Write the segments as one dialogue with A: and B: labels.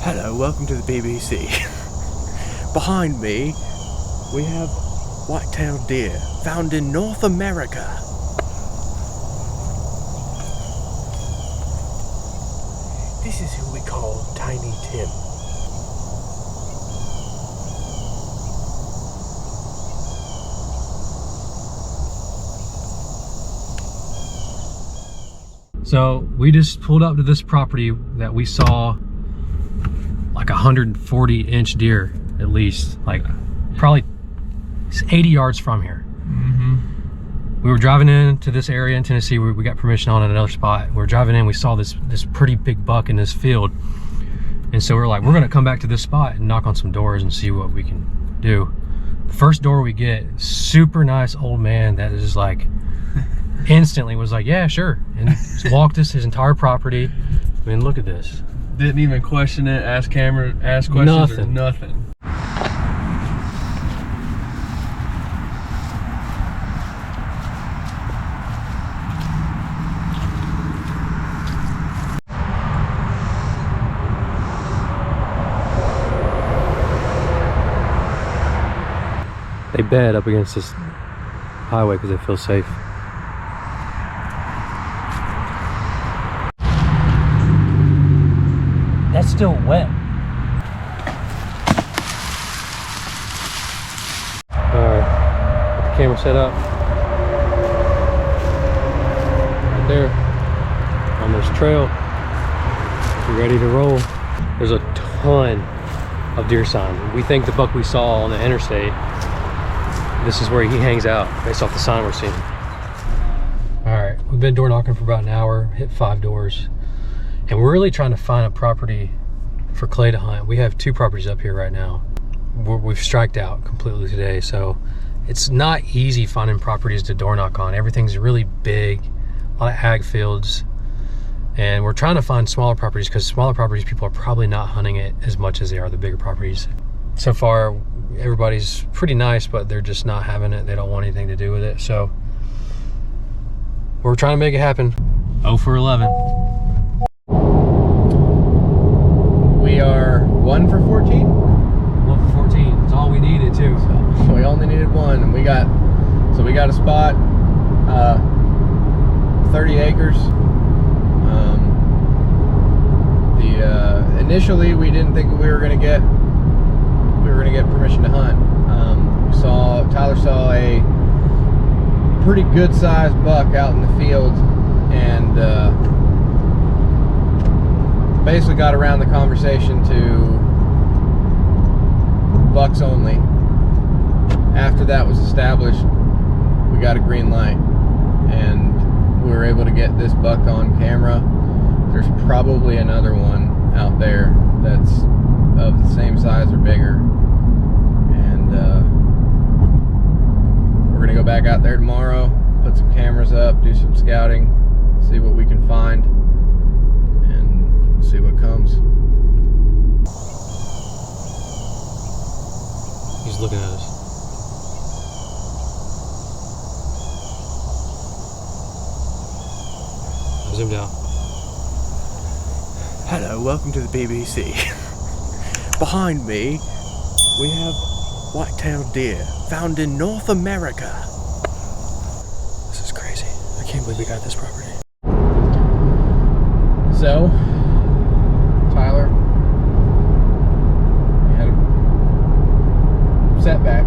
A: Hello, welcome to the BBC. Behind me, we have white-tailed deer found in North America. This is who we call Tiny Tim.
B: So we just pulled up to this property that we saw like 140-inch deer, at least, like probably 80 yards from here. We were driving into this area in Tennessee. We got permission on another spot. We were driving in, we saw this pretty big buck in this field. And so we're like, we're gonna come back to this spot and knock on some doors and see what we can do. The first door we get, super nice old man that is like, instantly was like, yeah, sure. And just walked us his entire property. I mean, look at this.
C: Didn't even question it, ask questions,
B: Nothing.
C: or nothing.
B: They bed up against this highway because they feel safe. That's still wet. Alright, got the camera set up. Right there, on this trail. We're ready to roll. There's a ton of deer sign. We think the buck we saw on the interstate, this is where he hangs out based off the sign we're seeing. Alright, we've been door knocking for about an hour, hit 5 doors. And we're really trying to find a property for Clay to hunt. We have 2 properties up here right now. We've striked out completely today, so it's not easy finding properties to door knock on. Everything's really big, a lot of ag fields. And we're trying to find smaller properties because smaller properties, people are probably not hunting it as much as they are the bigger properties. So far, everybody's pretty nice, but they're just not having it. They don't want anything to do with it. So we're trying to make it happen. 0 for 11.
A: We are 1 for 14?
B: 1 for 14. That's all we needed too.
A: So we only needed 1, and we got a spot, 30 acres. Initially we didn't think we were gonna get permission to hunt. Tyler saw a pretty good sized buck out in the field, and basically got around the conversation to bucks only. After that was established, we got a green light, and we were able to get this buck on camera. There's probably another one out there that's of the same size or bigger, and we're gonna go back out there tomorrow, put some cameras up, do some scouting, see what we can find, and see what comes.
B: He's looking at us. I zoomed out.
A: Hello, welcome to the BBC. Behind me, we have white-tailed deer found in North America.
B: This is crazy. I can't believe we got this property.
A: So, Tyler, we had a setback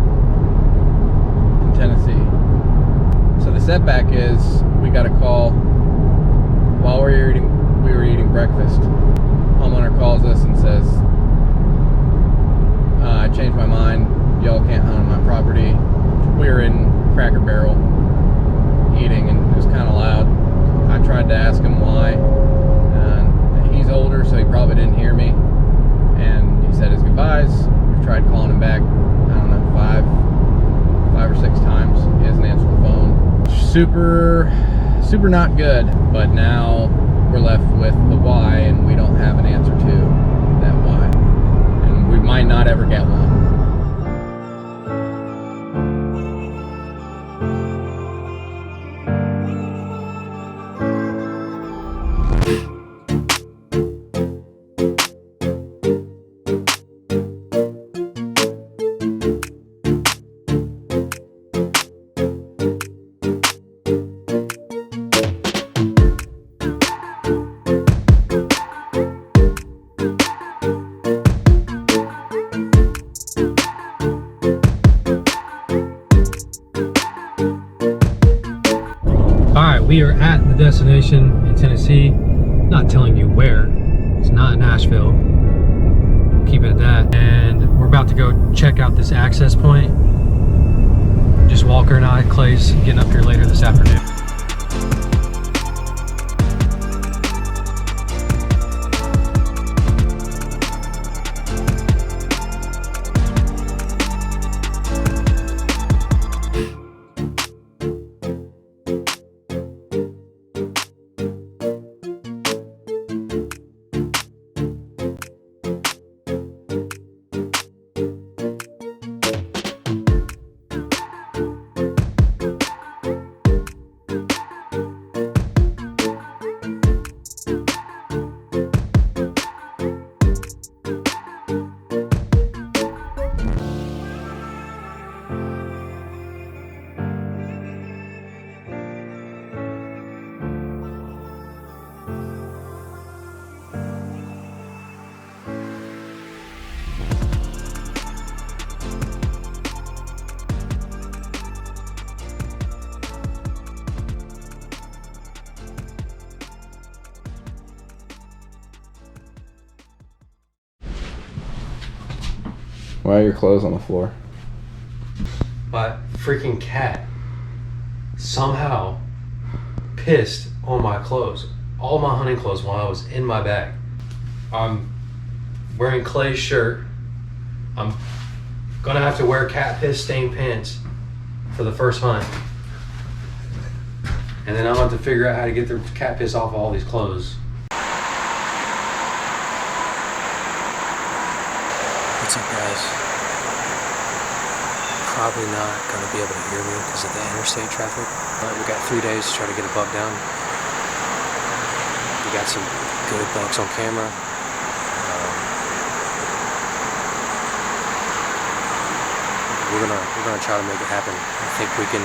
A: in Tennessee. So the setback is, we got a call while we were eating breakfast. Homeowner calls us and says, I changed my mind, y'all can't hunt on my property. We were in Cracker Barrel eating, and it was kind of loud. I tried to ask him why. He's older, so he probably didn't hear me, and he said his goodbyes. We tried calling him back, I don't know, five or 6 times. He hasn't answered the phone. Super not good, but now we're left with the why, and we don't have an answer to that why, and we might not ever get one.
B: where. It's not in Nashville. Keep it at that. And we're about to go check out this access point. Just Walker and I, Clay's getting up here later this afternoon.
A: Why are your clothes on the floor?
B: My freaking cat somehow pissed on my clothes, all my hunting clothes, while I was in my bag. I'm wearing Clay's shirt. I'm gonna have to wear cat piss stained pants for the first hunt, and then I'll have to figure out how to get the cat piss off of all these clothes.
D: What's up, guys? Probably not going to be able to hear me because of the interstate traffic. We got 3 days to try to get a buck down. We got some good bucks on camera. We're gonna try to make it happen. I think we can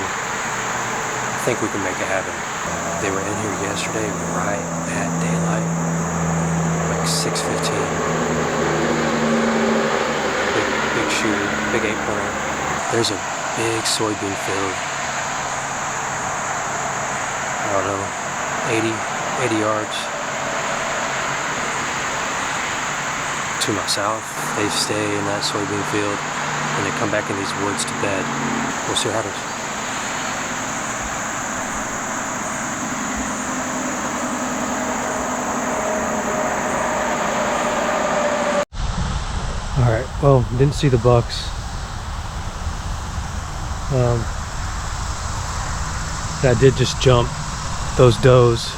D: make it happen. They were in here yesterday right at daylight, like 6:15. Big shooter, big 8-pointer. There's a big soybean field. I don't know, 80 yards to my south. They stay in that soybean field and they come back in these woods to bed. We'll see what happens.
B: All right, well, didn't see the bucks. I did just jump those does,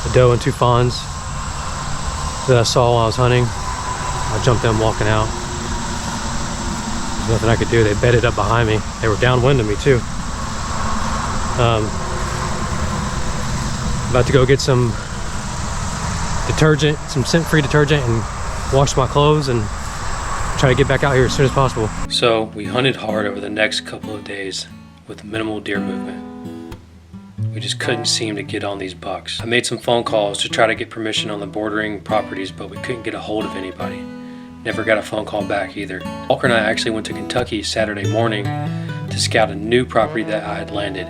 B: a doe and 2 fawns that I saw while I was hunting. I jumped them walking out. There's nothing I could do. They bedded up behind me. They were downwind of me too. About to go get some detergent, some scent-free detergent, and wash my clothes and try to get back out here as soon as possible. So we hunted hard over the next couple of days with minimal deer movement. We just couldn't seem to get on these bucks. I made some phone calls to try to get permission on the bordering properties, but we couldn't get a hold of anybody. Never got a phone call back either. Walker and I actually went to Kentucky Saturday morning to scout a new property that I had landed.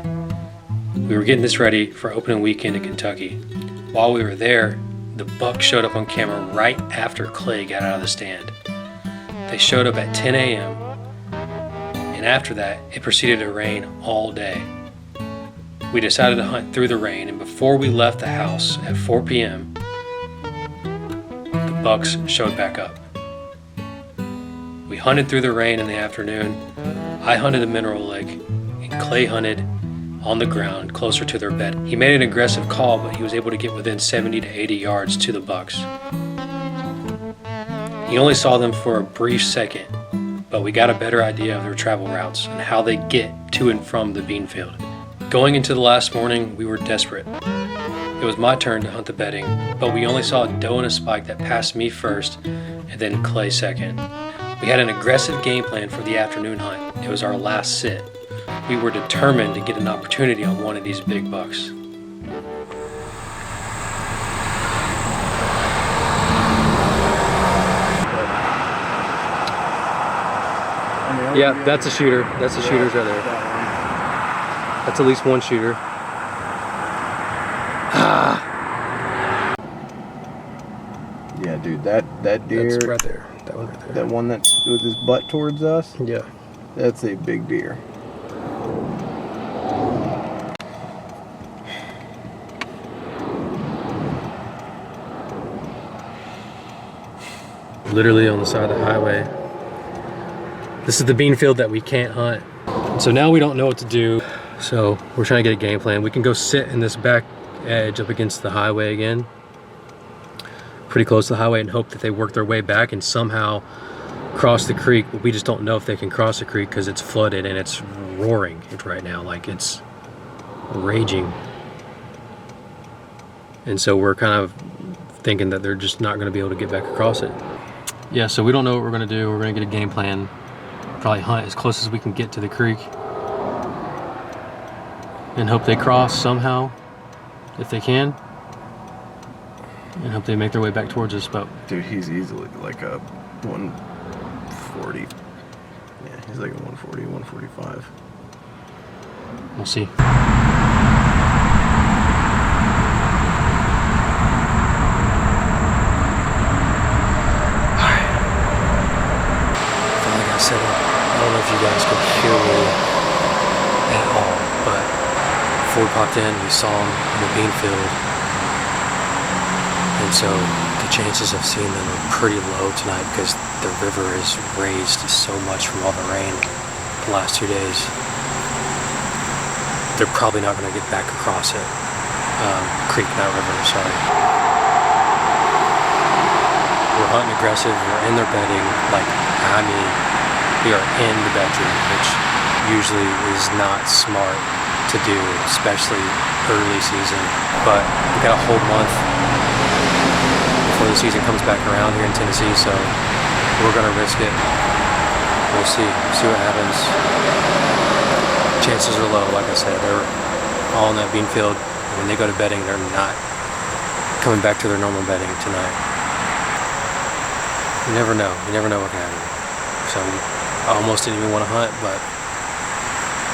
B: We were getting this ready for opening weekend in Kentucky. While we were there, the buck showed up on camera right after Clay got out of the stand. They showed up at 10 a.m. and after that, it proceeded to rain all day. We decided to hunt through the rain, and before we left the house at 4 p.m., the bucks showed back up. We hunted through the rain in the afternoon. I hunted the mineral lake, and Clay hunted on the ground closer to their bed. He made an aggressive call, but he was able to get within 70 to 80 yards to the bucks. He only saw them for a brief second, but we got a better idea of their travel routes and how they get to and from the bean field. Going into the last morning, we were desperate. It was my turn to hunt the bedding, but we only saw a doe and a spike that passed me first and then Clay second. We had an aggressive game plan for the afternoon hunt. It was our last sit. We were determined to get an opportunity on one of these big bucks. Yeah, that's a shooter. That's the shooters right there. That's at least one shooter.
A: Yeah, dude, that deer.
B: That's right there. That one right there.
A: That one that's with his butt towards us.
B: Yeah.
A: That's a big deer.
B: Literally on the side of the highway. This is the bean field that we can't hunt. So now we don't know what to do. So we're trying to get a game plan. We can go sit in this back edge up against the highway again, pretty close to the highway, and hope that they work their way back and somehow cross the creek. But we just don't know if they can cross the creek because it's flooded and it's roaring right now, like it's raging. And so we're kind of thinking that they're just not going to be able to get back across it. Yeah, so we don't know what we're going to do. We're going to get a game plan, probably hunt as close as we can get to the creek and hope they cross somehow if they can, and hope they make their way back towards us. But
A: Dude, he's easily like a 140. Yeah, he's like a 140, 145.
B: we'll see. Finally got set up. I don't know if you guys could hear me at all, but before we popped in, we saw them in the bean field. And so the chances of seeing them are pretty low tonight because the river is raised so much from all the rain the last 2 days. They're probably not going to get back across it. Creek, not river, sorry. We're hunting aggressive, we're in their bedding, like, I mean, we are in the bedroom, which usually is not smart to do, especially early season. But we got a whole month before the season comes back around here in Tennessee, so we're gonna risk it. We'll see what happens. Chances are low, like I said. They're all in that bean field. When they go to bedding, they're not coming back to their normal bedding tonight. You never know what can happen. So I almost didn't even want to hunt, but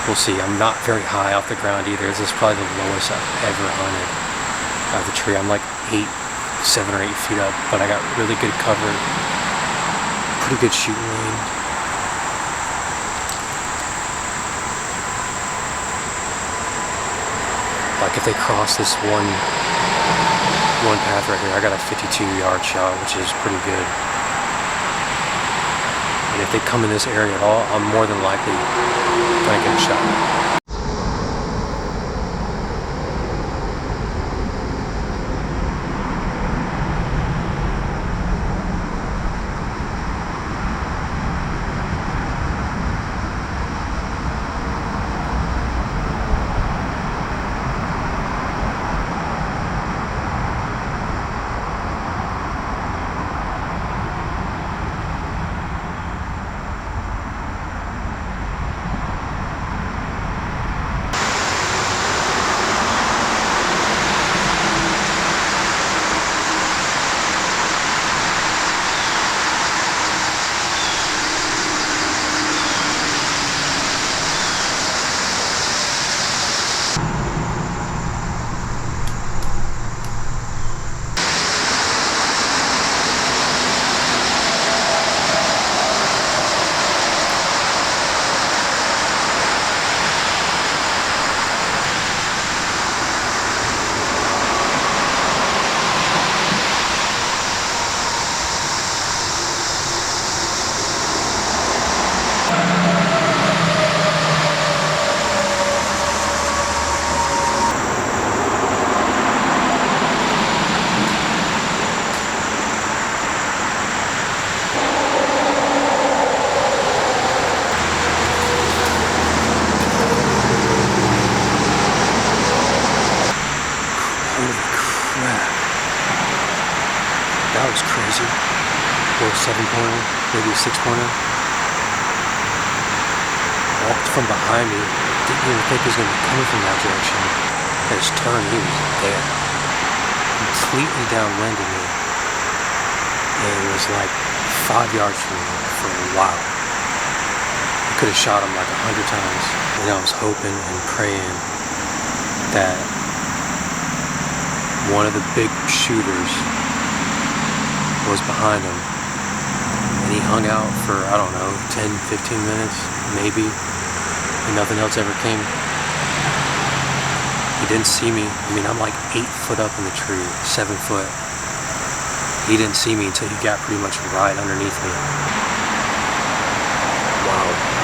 B: we'll see. I'm not very high off the ground either. This is probably the lowest I've ever hunted out of the tree. I'm like 7 or 8 feet up, but I got really good cover, pretty good shooting range. Like if they cross this one path right here, I got a 52-yard shot, which is pretty good. And if they come in this area at all, I'm more than likely gonna get a shot. That was crazy. Or a 7-pointer, maybe a 6-pointer. Walked from behind me. Didn't even think he was going to be coming from that direction. At his turn, he was there. Completely downwind of me. And it was like 5 yards from me for a while. I could have shot him like 100 times. And I was hoping and praying that one of the big shooters
D: was behind him. And he hung out for, I don't know, 10, 15 minutes, maybe, and nothing else ever came. He didn't see me. I mean, I'm like 8 foot up in the tree, 7 foot. He didn't see me until he got pretty much right underneath me. Wow.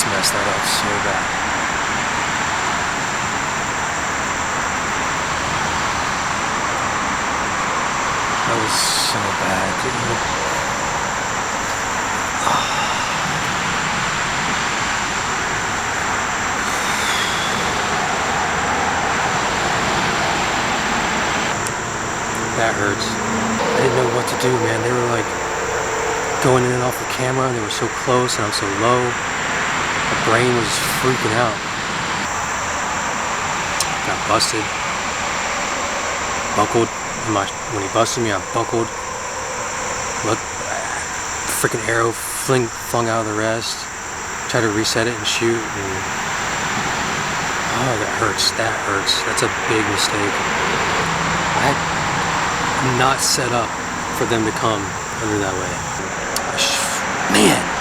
D: Messed that up so bad. That was so bad, dude. That hurts. I didn't know what to do, man. They were like going in and off the camera, and they were so close, and I'm so low. My brain was freaking out. Got busted. Buckled. When he busted me, I buckled. Look, freaking arrow flung out of the rest. Tried to reset it and shoot. And, oh, that hurts. That hurts. That's a big mistake. I'm not set up for them to come under that way. Man!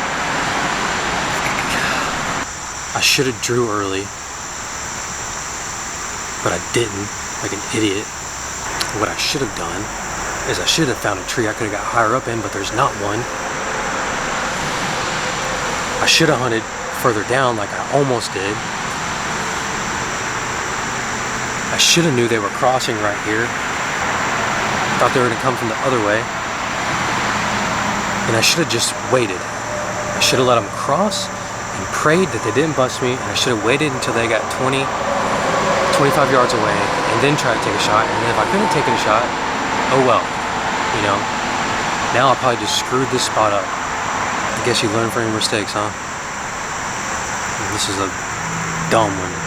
D: I should have drew early, but I didn't, like an idiot. What I should have done is I should have found a tree I could have got higher up in, but there's not one. I should have hunted further down like I almost did. I should have knew they were crossing right here. Thought they were gonna come from the other way. And I should have just waited. I should have let them cross and prayed that they didn't bust me, and I should have waited until they got 20, 25 yards away and then tried to take a shot. And if I couldn't have taken a shot, oh well, you know. Now I probably just screwed this spot up. I guess you learn from your mistakes, huh? This is a dumb one.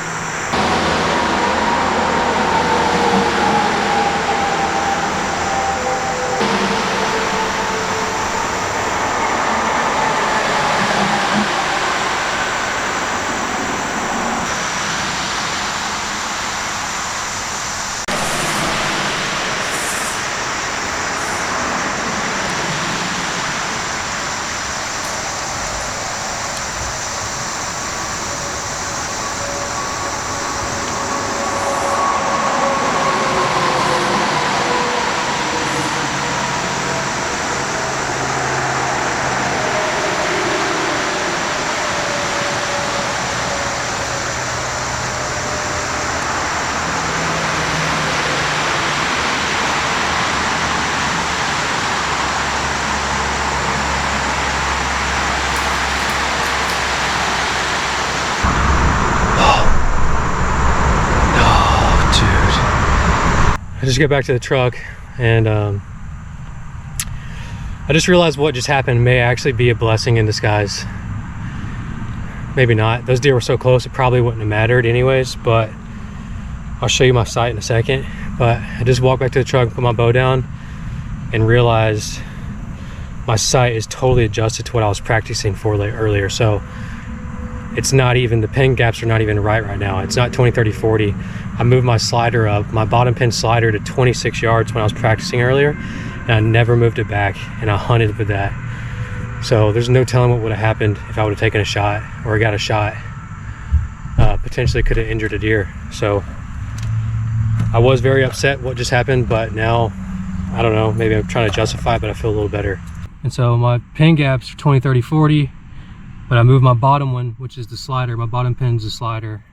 B: I just got back to the truck, and I just realized what just happened may actually be a blessing in disguise. Maybe not. Those deer were so close it probably wouldn't have mattered anyways, but I'll show you my sight in a second. But I just walked back to the truck, put my bow down, and realized my sight is totally adjusted to what I was practicing for earlier. So it's not even, the pin gaps are not even right now. It's not 20, 30, 40. I moved my slider up, my bottom pin slider, to 26 yards when I was practicing earlier, and I never moved it back, and I hunted with that. So there's no telling what would have happened if I would have taken a shot or got a shot. Potentially could have injured a deer. So I was very upset what just happened, but now, I don't know, maybe I'm trying to justify it, but I feel a little better. And so my pin gaps are 20, 30, 40, but I moved my bottom one, which is the slider. My bottom pin's the slider.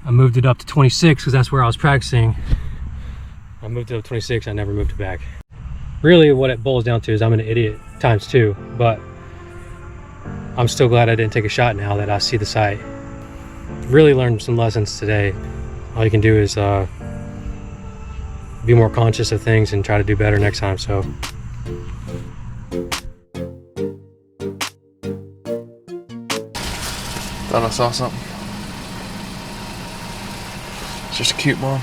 B: I moved it up to 26 because that's where I was practicing. I moved it up to 26, I never moved it back. Really what it boils down to is I'm an idiot times 2, but I'm still glad I didn't take a shot now that I see the sight. Really learned some lessons today. All you can do is be more conscious of things and try to do better next time. So
C: Thought I saw something. It's just a cute one.